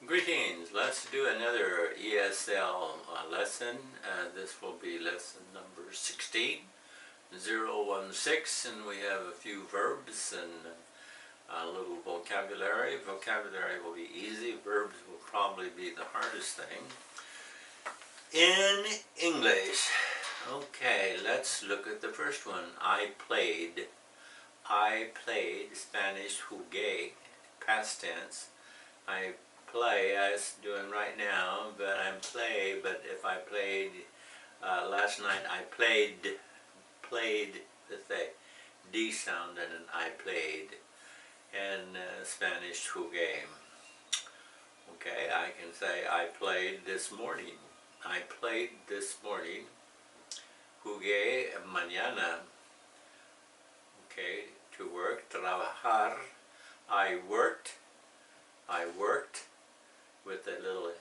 Greetings, let's do another ESL lesson. This will be lesson number 16, 016, and we have a few verbs and a little vocabulary. Vocabulary will be easy, verbs will probably be the hardest thing. In English, okay, let's look at the first one. I played, Spanish jugué, past tense. I play, as doing right now, but I'm play, but if I played last night, I played with a D sound and an I played, and Spanish jugué. Okay, I can say I played this morning. I played this morning. Jugué mañana. Okay, to work, trabajar. I worked with a little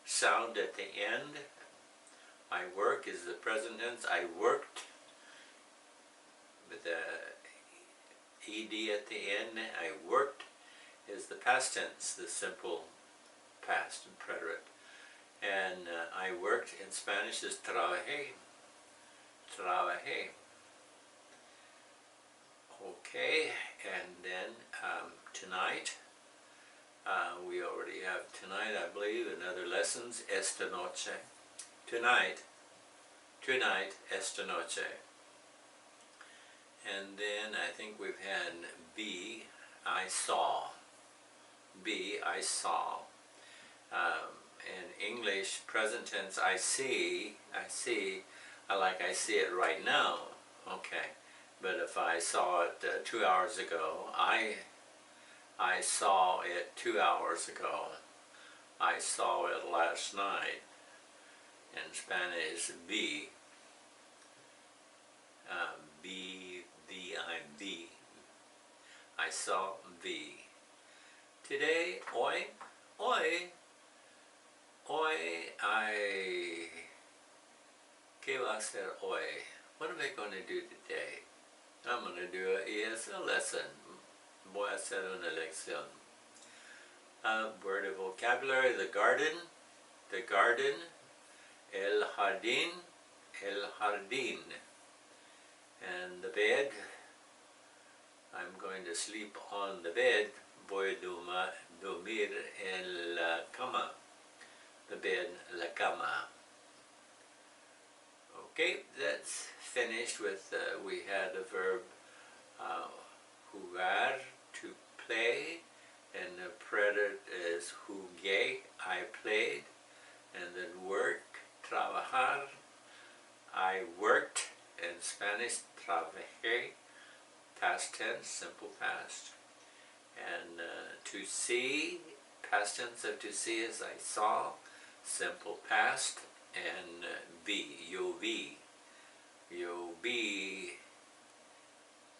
sound at the end. I work is the present tense. I worked with the ed at the end. I worked is the past tense, the simple past and preterite. And I worked in Spanish is trabajé. Okay, and then tonight, we already have tonight, I believe, another lessons, esta noche. Tonight, esta noche. And then I think we've had be, I saw. Be, I saw. In English, present tense, I see, like I see it right now. Okay, but if I saw it 2 hours ago, I saw it 2 hours ago. I saw it last night. In Spanish, vi. Vi. I saw vi. Today, hoy, ¿qué va a hacer hoy? What am I going to do today? I'm going to do an ESL lesson. Voy a hacer una lección. Word of vocabulary, the garden, el jardín, and the bed. I'm going to sleep on the bed. Voy a dormir en la cama. The bed, la cama. Okay, that's finished with, we had the verb jugar, to play, and the preterite is jugué, I played, and then work, trabajar, I worked, in Spanish, trabajé, past tense, simple past, and to see, past tense of to see is I saw, simple past, and yo vi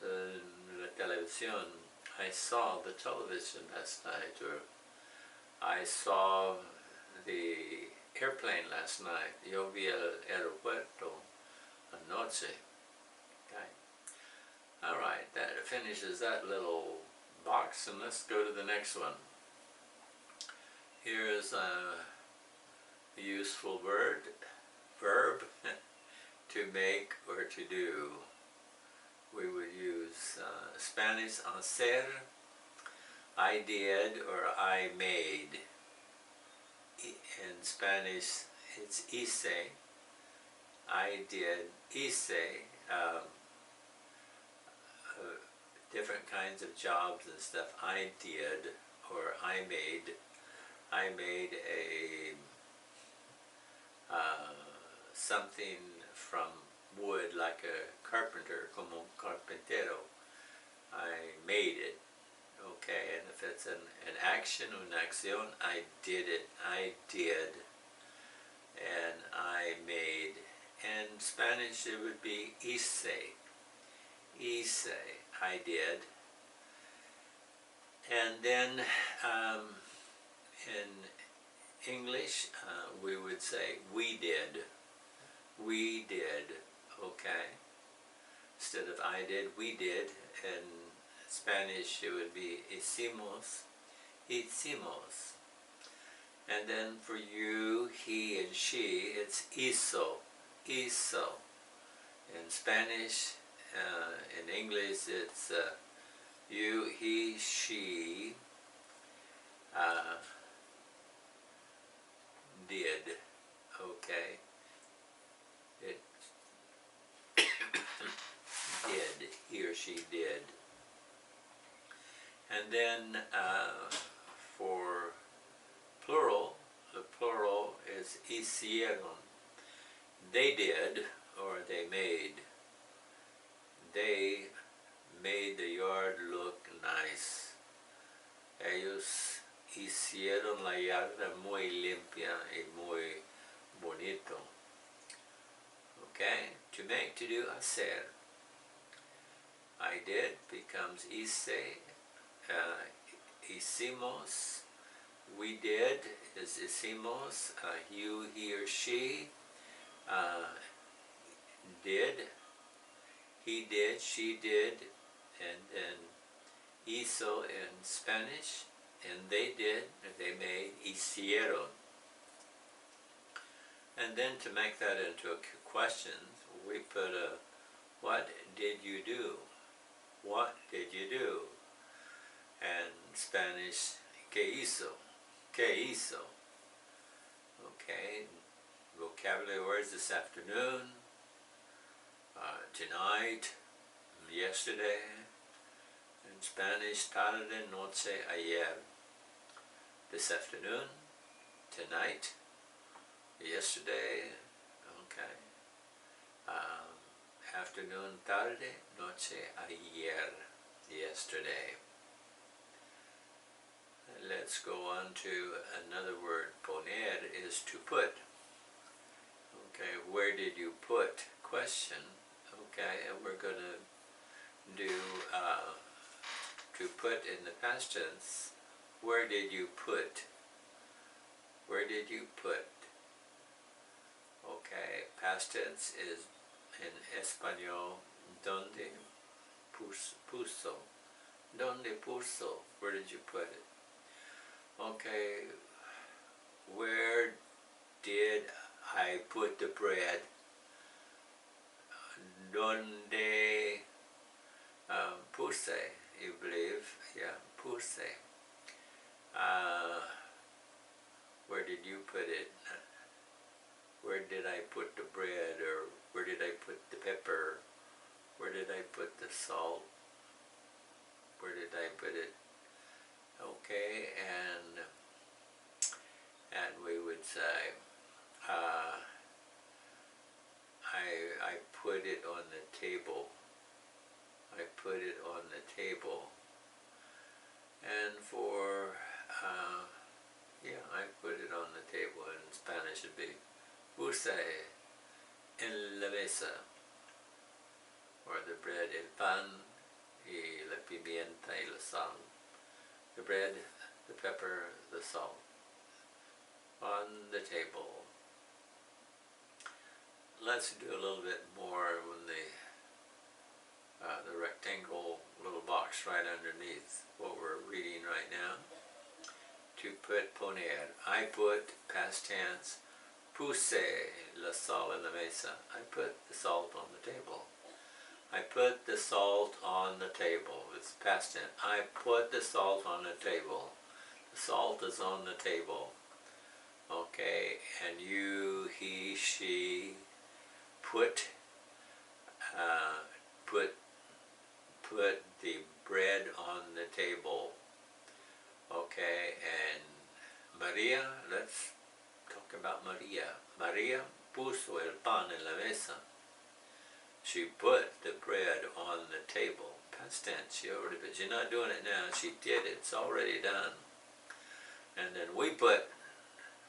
la televisión. I saw the television last night, or I saw the airplane last night. Yo vi el aeropuerto anoche. Okay. All right, that finishes that little box, and let's go to the next one. Here is a useful verb to make or to do. We would use Spanish hacer, I did or I made. In Spanish it's hice, I did, hice, different kinds of jobs and stuff. I did or I made a something from wood, like a carpenter, como un carpintero. I made it. Okay, and if it's an action, una acción, I did it, I did, and I made. In Spanish it would be hice, I did. And then in English, we would say we did, okay? Instead of I did, we did. In Spanish it would be hicimos, And then for you, he and she, it's hizo, hizo. In Spanish, in English, it's you, he, she did. Okay, it did, he or she did. And then for plural, the plural is hicieron. They did, or they made. They made the yard look nice. Ellos hicieron la yarda muy limpia y muy bonito. Okay? To make, to do, hacer. I did becomes hice, hicimos. We did is hicimos. You, he or she did. He did, she did, and then hizo in Spanish, and they did, and they made, hicieron. And then to make that into a question, we put a, what did you do? What did you do? And Spanish, ¿qué hizo? ¿Qué hizo? Okay, vocabulary words this afternoon, tonight, yesterday. In Spanish, tarde, noche, ayer. This afternoon, tonight, yesterday, okay. Afternoon, tarde, noche, ayer, yesterday. Let's go on to another word. Poner is to put. Okay, where did you put? Question. Okay, and we're going to do to put in the past tense. Where did you put? Where did you put? Okay, past tense is in Espanol, donde puso. Donde puso? Where did you put it? Okay, where did I put the bread? Donde puse, you believe? Yeah, puse. Where did you put it? Where did I put the bread? Or where did I put the pepper? Where did I put the salt? Where did I put it? Okay, and we would say, I put it on the table. I put it on the table. And for, yeah, I put it on the table. In Spanish it'd be, puse en la mesa. Or the bread, el pan, y la pimienta y la sal. The bread, the pepper, the salt. On the table. Let's do a little bit more when the rectangle little box right underneath what we're reading right now. To put, poner. I put, past tense, puse la sal en la mesa. I put the salt on the table. I put the salt on the table. It's past tense. I put the salt on the table. The salt is on the table. Okay, and you, he, she, put the bread on the table. Okay, and Maria, let's talk about Maria. Maria puso el pan en la mesa. She put the bread on the table. Past tense, she already, but she's not doing it now. She did it. It's already done. And then we put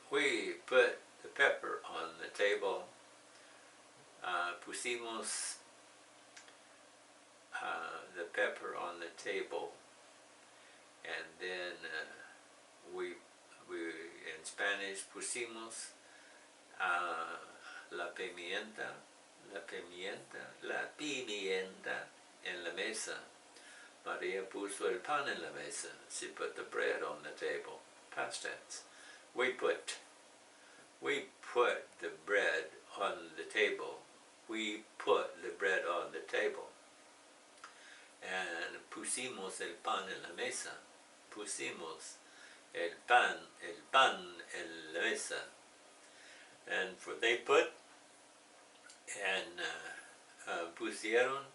the pepper on the table. Pusimos the pepper on the table. And then we in Spanish pusimos la pimienta en la mesa. Maria puso el pan en la mesa. She put the bread on the table. Past tense. We put the bread on the table. We put the bread on the table. And pusimos el pan en la mesa. Pusimos el pan en la mesa. And for they put, and pusieron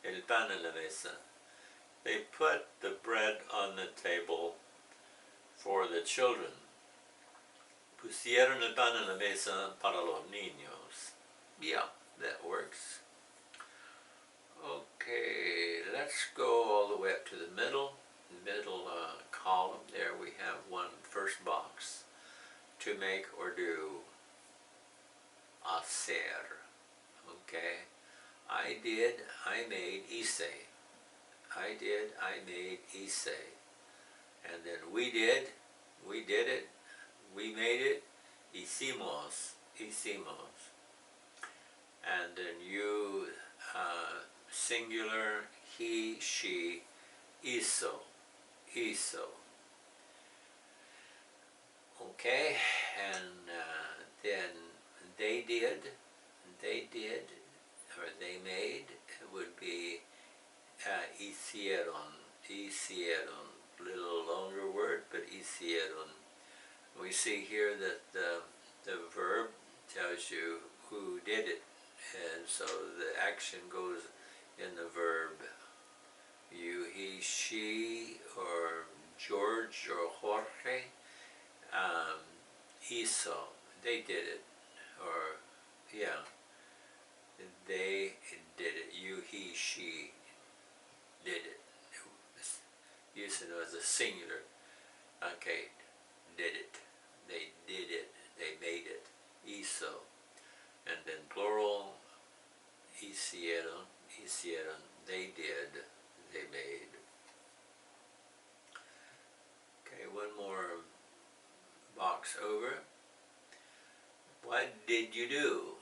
el pan en la mesa. They put the bread on the table for the children. Pusieron el pan en la mesa para los niños. Yeah, that works. Okay, let's go all the way up to the middle column. There we have one first box. To make or do. Hacer. Okay. I made, hice. I made, hice. And then we did it, we made it, hicimos. And then you, singular, he, she, hizo. Okay, and then they did, or they made, it would be hicieron, little longer word, but hicieron. We see here that the verb tells you who did it, and so the action goes in the verb. You, he, she, or George, or Jorge, hizo, they did it, or, yeah, they did it, you, he, she did it. Use it as a singular. Okay, did it, they did it, they made it, hizo. And then plural, hicieron, they did, they made. Okay, one more box over. What did you do?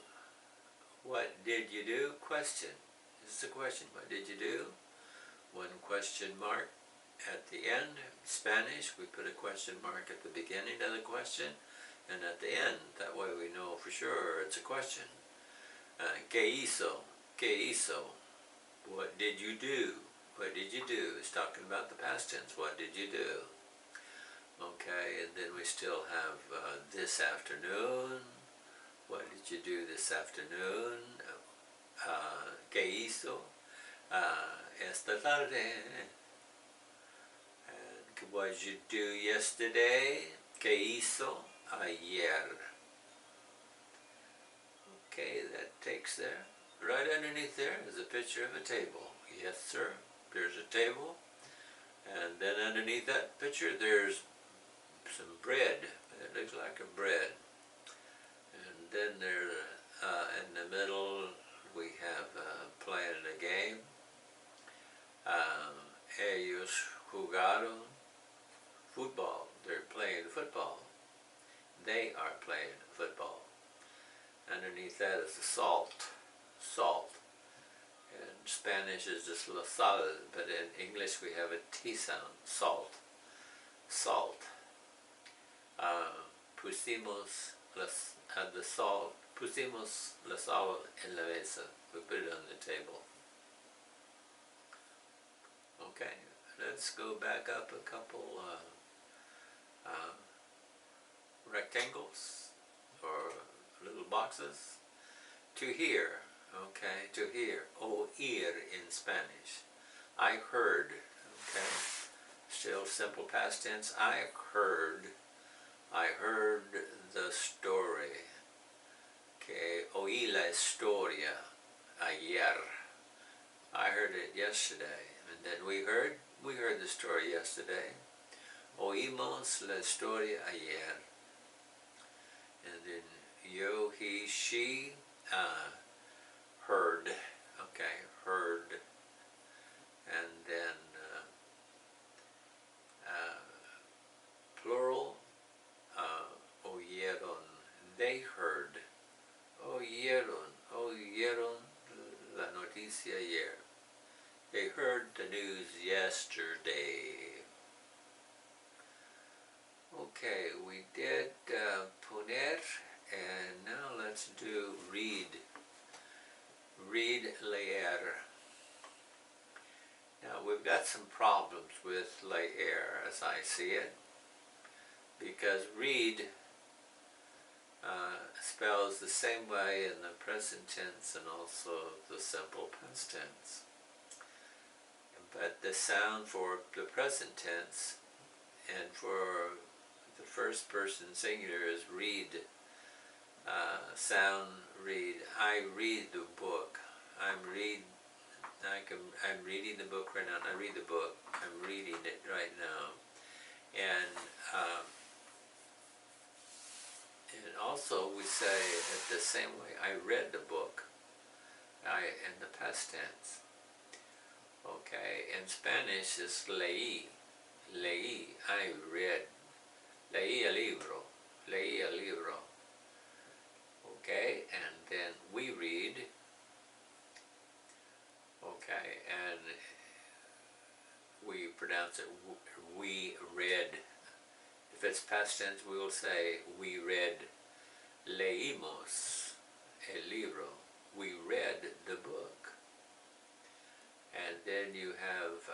What did you do? Question. This is a question. What did you do? One question mark at the end. Spanish, we put a question mark at the beginning of the question and at the end. That way we know for sure it's a question. ¿Qué hizo? What did you do? What did you do? It's talking about the past tense. What did you do? Okay, and then we still have this afternoon. What did you do this afternoon? ¿Qué hizo? Esta tarde. And what did you do yesterday? ¿Qué hizo? Ayer. Okay, that takes there. Right underneath there is a picture of a table. Yes, sir. There's a table. And then underneath that picture, there's some bread. It looks like a bread. And then there, in the middle, we have playing a game. Ellos jugaron football. They're playing football. They are playing football. Underneath that is the salt. In Spanish is just la sal, but in English we have a T sound. Salt. Pusimos the salt. Pusimos la sal en la mesa. We put it on the table. Okay, let's go back up a couple rectangles or little boxes. To hear, okay, to hear, oír in Spanish. I heard, okay, still simple past tense. I heard the story. Okay, oí la historia ayer. I heard it yesterday. And then we heard the story yesterday. Oímos la historia ayer. And then yo, he, she, heard. Okay, heard. And then plural, oyeron. They heard. Oyeron la noticia ayer. They heard the news yesterday. Okay, we did some problems with leer as I see it, because read spells the same way in the present tense and also the simple past tense. But the sound for the present tense and for the first person singular is read. Sound read. I read the book. I'm reading the book right now. I read the book. I'm reading it right now. And also we say it the same way. I read the book. In the past tense. Okay. In Spanish is leí. Leí. I read. Leí el libro. Leí el libro. Okay, and then we read. Okay, and we pronounce it we read. If it's past tense, we will say we read. Leímos el libro. We read the book. And then you have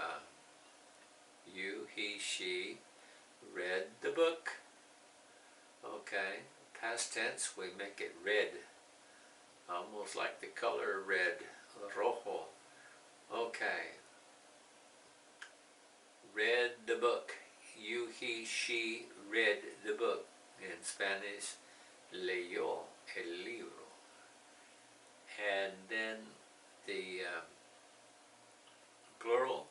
you, he, she read the book. Okay. Past tense, we make it red, almost like the color red, rojo. Okay. Read the book. You, he, she read the book. In Spanish, leyó el libro. And then the plural,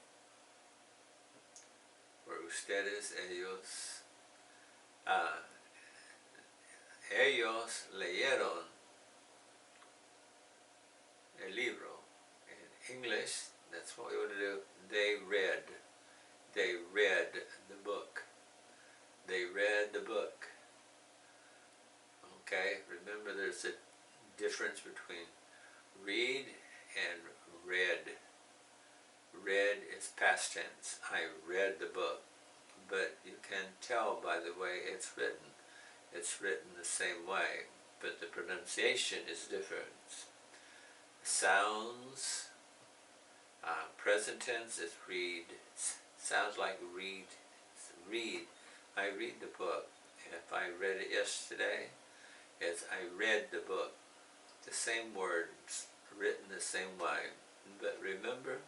for ustedes, ellos, ellos leyeron el libro. In English, that's what we want to do. They read. They read the book. They read the book. Okay, remember there's a difference between read and read. Read is past tense. I read the book. But you can tell by the way it's written. It's written the same way, but the pronunciation is different. Sounds, present tense is read. Sounds like read. Read. I read the book. If I read it yesterday, it's I read the book. The same words, written the same way. But remember,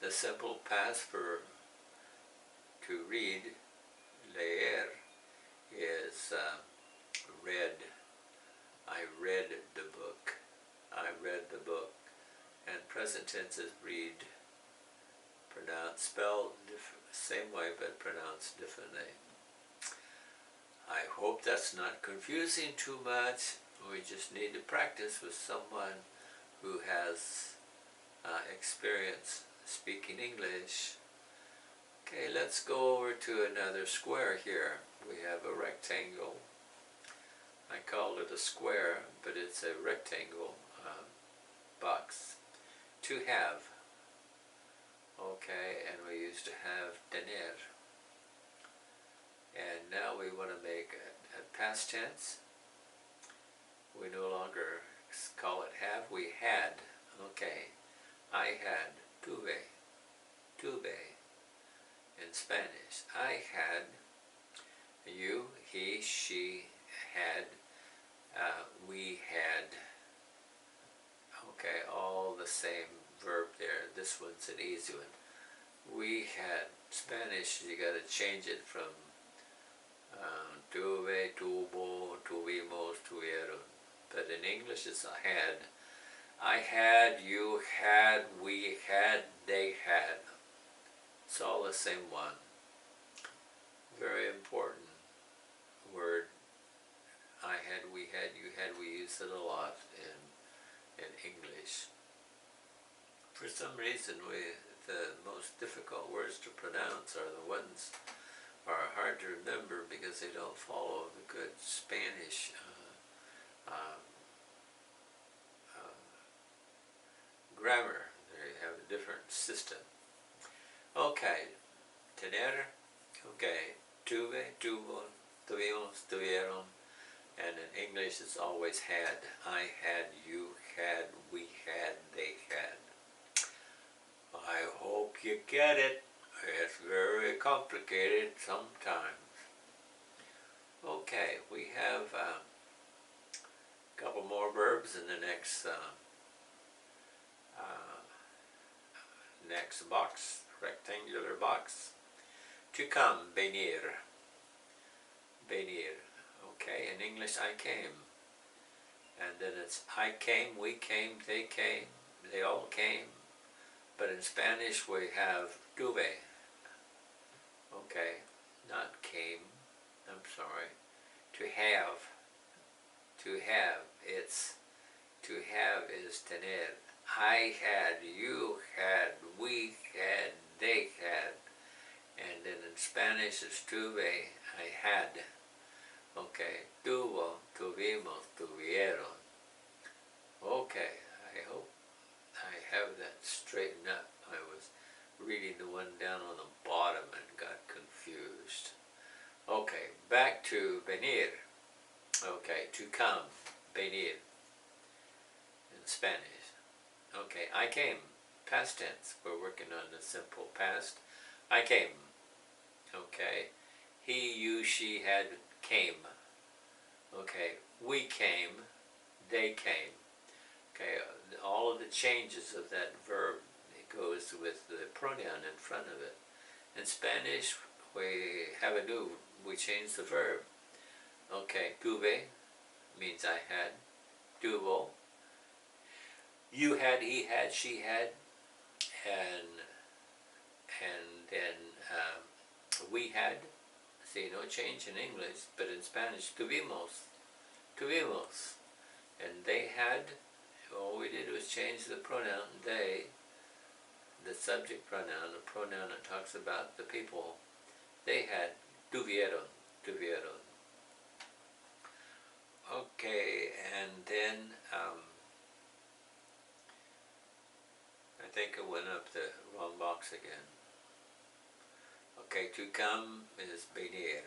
the simple past for to read, leer, is read. I read the book. I read the book. And present tense is read. Pronounced, spelled same way but pronounced differently. I hope that's not confusing too much. We just need to practice with someone who has experience speaking English. Okay, let's go over to another square here. We have a rectangle. I called it a square, but it's a rectangle box. To have. Okay, and we used to have tener. And now we want to make a past tense. We no longer call it have, we had. Okay, I had, tuve, tuve. In Spanish, I had, you, he, she had, we had. Okay, all the same verb there. This one's an easy one. We had. Spanish, you got to change it from tuve, tuvo, tuvimos, tuvieron. But in English it's a had. I had, you had, we had, they had. It's all the same one. Very important word. I had, we had, you had, we use it a lot in English. For some reason, the most difficult words to pronounce are the ones are hard to remember because they don't follow the good Spanish grammar. They have a different system. Okay, tener, okay, tuve, tuvo, tuvimos, tuvieron, and in English it's always had. I had, you had, we had, they had. I hope you get it. It's very complicated sometimes. Okay, we have a couple more verbs in the next box, rectangular box. To come, venir. Venir. Okay, in English, I came. And then it's I came, we came, they all came. But in Spanish, we have tuve. Okay, not came, I'm sorry. To have. To have, it's, to have is tener. I had, you had, we had, they had. And then in Spanish it's tuve, I had. Okay, tuvo, tuvimos, tuvieron. Okay, I hope I have that straightened up. I was reading the one down on the bottom and got confused. Okay, back to venir. Okay, to come, venir, in Spanish. Okay, I came, past tense. We're working on the simple past. I came. Okay, he, you, she, had, came. Okay, we came, they came. Okay, all of the changes of that verb, it goes with the pronoun in front of it. In Spanish, we change the verb. Okay, tuve means I had. Tuvo. You had, he had, she had, and then we had. See, no change in English, but in Spanish, tuvimos, tuvimos, and they had. All we did was change the pronoun they, the subject pronoun, the pronoun that talks about the people. They had, tuvieron, tuvieron. Okay, and then I think I went up the wrong box again. Okay, to come is venir.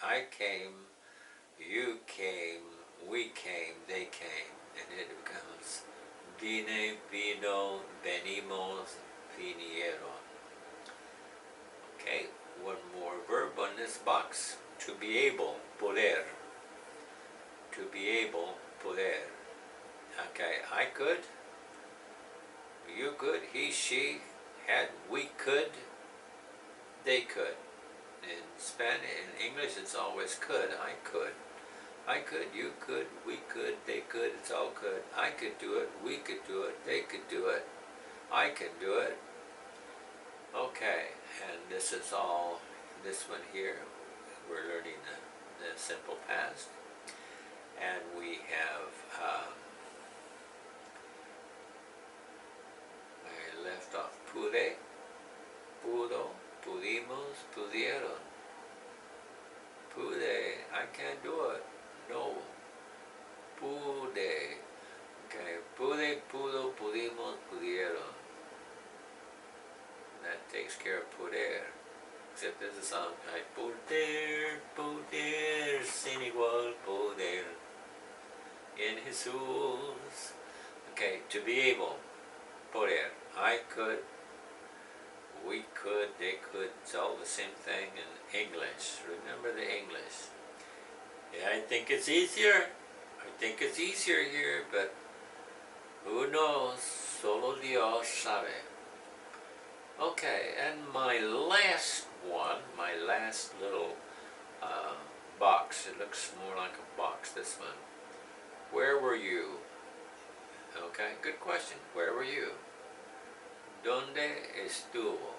I came, you came, we came, they came, and it becomes vine, vino, venimos, vinieron. Okay, one more verb on this box. To be able, poder. To be able, poder. Okay, I could, you could, he, she, had, we could, they could. In Spanish, in English, it's always could. I could. I could, you could, we could, they could, it's all could. I could do it, we could do it, they could do it, I can do it. Okay, and this is all, this one here, we're learning the simple past. And we have, I left off pude, pudo, pudimos, pudieron. Pude, I can't do it. No. Pude. Okay, pude, pudo, pudimos, pudieron. That takes care of poder. Except there's a song like poder, poder, sin igual poder in Jesús. Okay, to be able. Poder. I could, we could, they could. It's all the same thing in English. Remember the English. Yeah, I think it's easier. I think it's easier here, but who knows? Solo Dios sabe. Okay, and my last one, my last little box. It looks more like a box, this one. Where were you? Okay, good question. Where were you? ¿Dónde estuvo?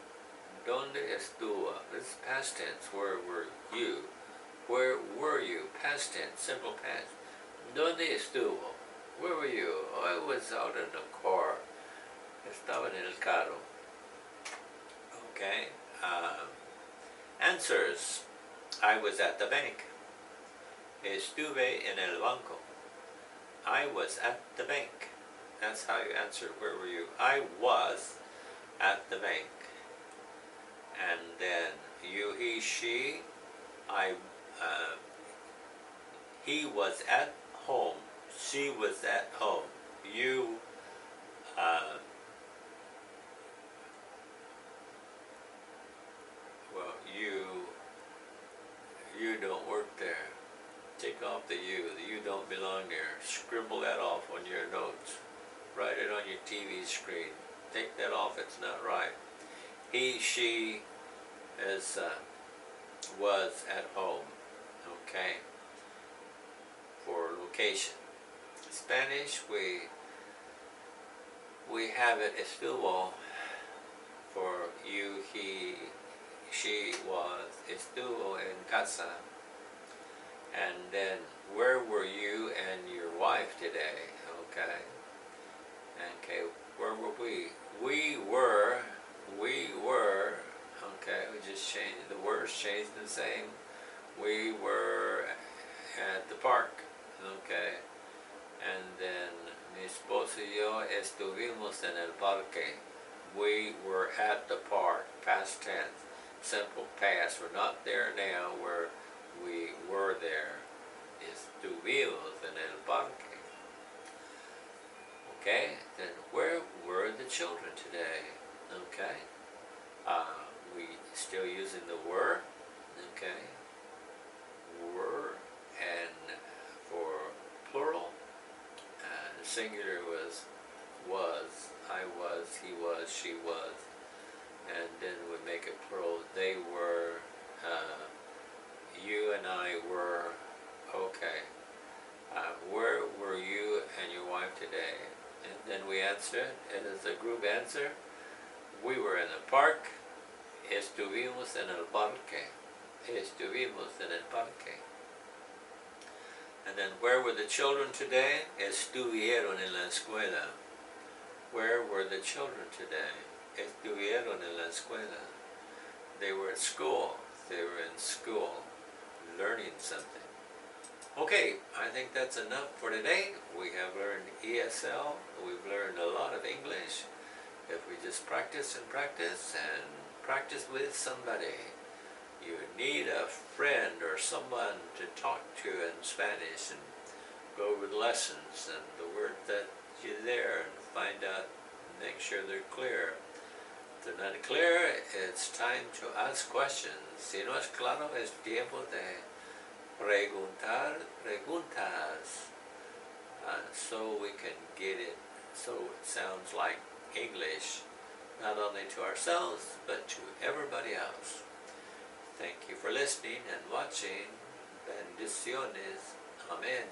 ¿Dónde estuvo? This is past tense. Where were you? Where were you? Past tense, simple past. ¿Dónde estuvo? Where were you? Oh, I was out in the car. Estaba en el carro. Okay. Answers. I was at the bank. Estuve en el banco. I was at the bank. That's how you answer. Where were you? I was at the bank. And then you, he, she. He was at home. She was at home. You out there. Take off the you. The you don't belong there. Scribble that off on your notes. Write it on your TV screen. Take that off, it's not right. He, she is, was at home, okay, for location. Spanish, we have it estuvo for you, he, she was, estuvo en casa. And then, where were you and your wife today? Okay. Okay, where were we? We were, okay, we just changed, the words changed the same. We were at the park, okay. And then, mi esposo y yo estuvimos en el parque. We were at the park, past tense, simple past. We're not there now, we were there. Estuvimos en el parque. Okay, then where were the children today? Okay, we still using the were, okay, were, and for plural, the singular was, I was, he was, she was, and then we make it plural, they were, you and I were, okay, where were you and your wife today? And then we answer it as a group answer. We were in the park. Estuvimos en el parque. Estuvimos en el parque. And then where were the children today? Estuvieron en la escuela. Where were the children today? Estuvieron en la escuela. They were at school. They were in school, learning something. Okay, I think that's enough for today. We have learned ESL. We've learned a lot of English. If we just practice and practice with somebody. You need a friend or someone to talk to in Spanish and go over the lessons and the word that you're there and find out, make sure they're clear. If they're not clear, it's time to ask questions. Si no es claro, es tiempo de preguntar preguntas, so we can get it, so it sounds like English, not only to ourselves, but to everybody else. Thank you for listening and watching. Bendiciones. Amen.